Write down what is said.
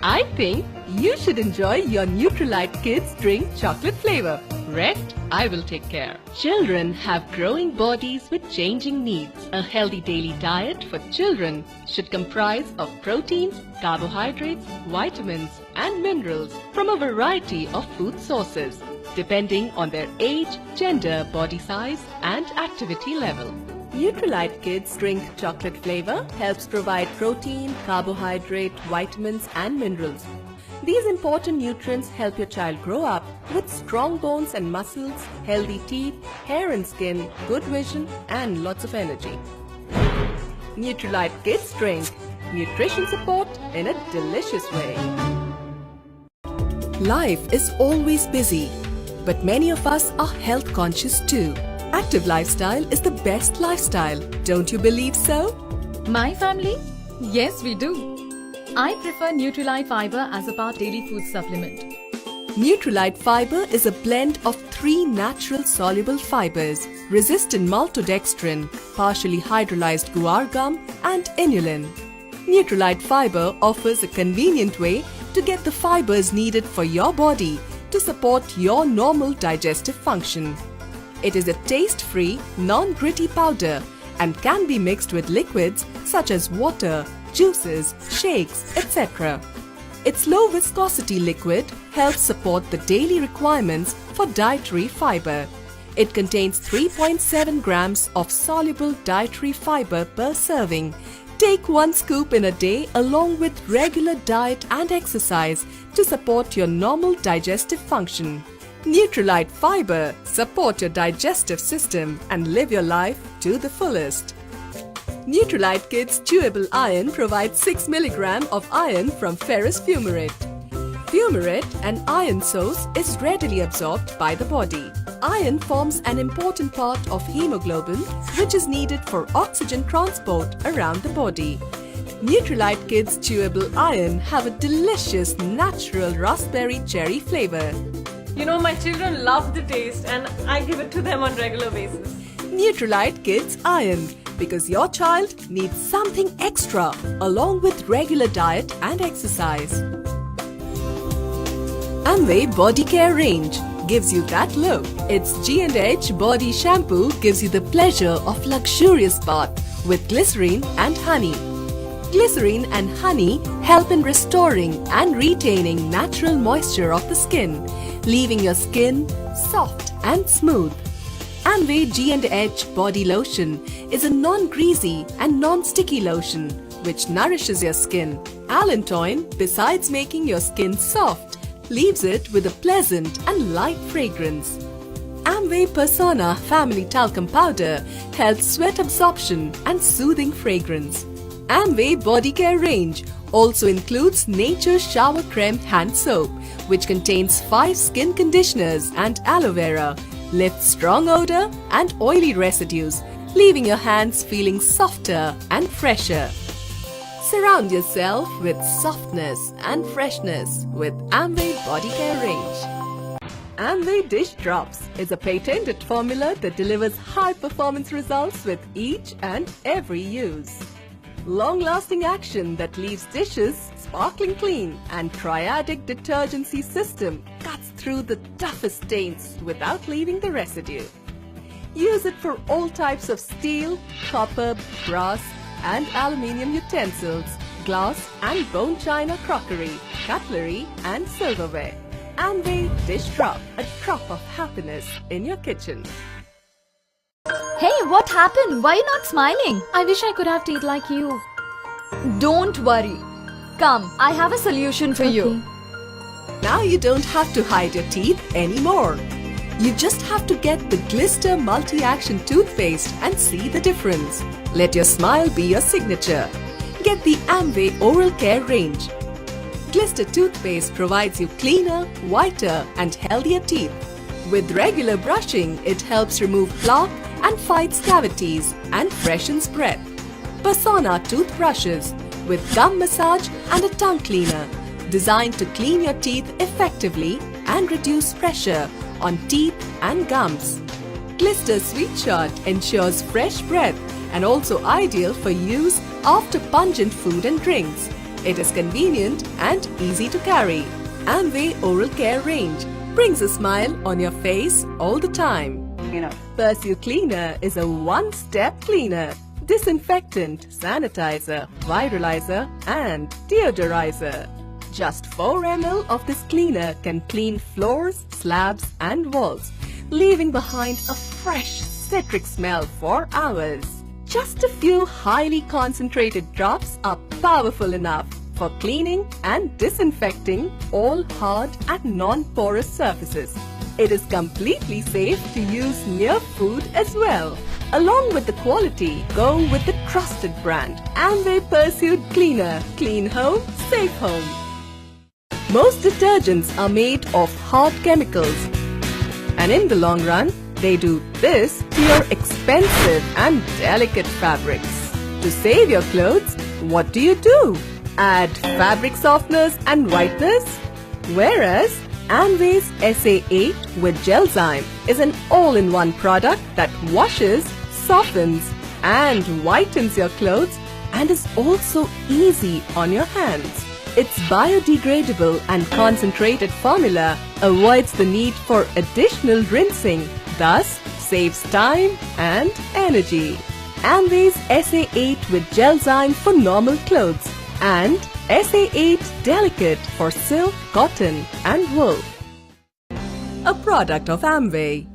I think you should enjoy your Nutrilite Kids drink chocolate flavor. Rest, I will take care. Children have growing bodies with changing needs. A healthy daily diet for children should comprise of proteins, carbohydrates, vitamins and minerals from a variety of food sources, depending on their age, gender, body size and activity level. Nutrilite Kids Drink Chocolate Flavor helps provide protein, carbohydrate, vitamins and minerals. These important nutrients help your child grow up with strong bones and muscles, healthy teeth, hair and skin, good vision and lots of energy. Nutrilite Kids Drink. Nutrition support in a delicious way. Life is always busy, but many of us are health conscious too. Active lifestyle is the best lifestyle. Don't you believe so? My family? Yes, we do. I prefer Nutrilite Fiber as a part daily food supplement. Nutrilite Fiber is a blend of 3 natural soluble fibers, resistant maltodextrin, partially hydrolyzed guar gum and inulin. Nutrilite Fiber offers a convenient way to get the fibers needed for your body to support your normal digestive function. It is a taste-free, non-gritty powder and can be mixed with liquids such as water, juices, shakes, etc. Its low viscosity liquid helps support the daily requirements for dietary fiber. It contains 3.7 grams of soluble dietary fiber per serving. Take 1 scoop in a day along with regular diet and exercise to support your normal digestive function. Nutrilite Fiber. Support your digestive system and live your life to the fullest. Nutrilite Kids Chewable Iron provides 6 mg of iron from ferrous fumarate. Fumarate, an iron source, is readily absorbed by the body. Iron forms an important part of hemoglobin, which is needed for oxygen transport around the body. Nutrilite Kids Chewable Iron have a delicious natural raspberry cherry flavor. You know, my children love the taste and I give it to them on regular basis. Nutrilite Kids Iron, because your child needs something extra along with regular diet and exercise. Amway Body Care Range gives you that look. Its G&H Body Shampoo gives you the pleasure of luxurious bath with glycerine and honey. Glycerine and honey help in restoring and retaining natural moisture of the skin, leaving your skin soft and smooth. Amway G&H Body Lotion is a non-greasy and non-sticky lotion which nourishes your skin. Allantoin, besides making your skin soft, leaves it with a pleasant and light fragrance. Amway Persona Family Talcum Powder helps sweat absorption and soothing fragrance. Amway Body Care Range also includes Nature's Shower Creme Hand Soap, which contains 5 skin conditioners and aloe vera, lifts strong odor and oily residues, leaving your hands feeling softer and fresher. Surround yourself with softness and freshness with Amway Body Care Range. Amway Dish Drops is a patented formula that delivers high-performance results with each and every use. Long-lasting action that leaves dishes sparkling clean, and triadic detergency system cuts through the toughest stains without leaving the residue. Use it for all types of steel, copper, brass and aluminium utensils, glass and bone china crockery, cutlery and silverware. Amway Dish Drop, a drop of happiness in your kitchen. Hey, what happened? Why are you not smiling? I wish I could have teeth like you. Don't worry. Come, I have a solution for you. Now you don't have to hide your teeth anymore. You just have to get the Glister Multi-Action Toothpaste and see the difference. Let your smile be your signature. Get the Amway Oral Care Range. Glister Toothpaste provides you cleaner, whiter and healthier teeth. With regular brushing, it helps remove plaque and fights cavities and freshens breath. Persona Toothbrushes with gum massage and a tongue cleaner, designed to clean your teeth effectively and reduce pressure on teeth and gums. Glister Sweet Shot ensures fresh breath and also ideal for use after pungent food and drinks. It is convenient and easy to carry. Amway Oral Care range brings a smile on your face all the time. Pursue Cleaner is a one-step cleaner. Disinfectant, sanitizer, viralizer and deodorizer. Just 4 ml of this cleaner can clean floors, slabs and walls, leaving behind a fresh citric smell for hours. Just a few highly concentrated drops are powerful enough for cleaning and disinfecting all hard and non-porous surfaces. It is completely safe to use near food as well. Along with the quality, go with the trusted brand Amway Pursued Cleaner. Clean home, safe home. Most detergents are made of hard chemicals, and in the long run, they do this to your expensive and delicate fabrics. To save your clothes, what do? Add fabric softeners and whiteners? Whereas Amway's SA8 with Gelzyme is an all-in-one product that washes, softens and whitens your clothes and is also easy on your hands. Its biodegradable and concentrated formula avoids the need for additional rinsing, thus saves time and energy. Amway's SA8 with Gelzyme for normal clothes and SA8 Delicate for silk, cotton and wool. A product of Amway.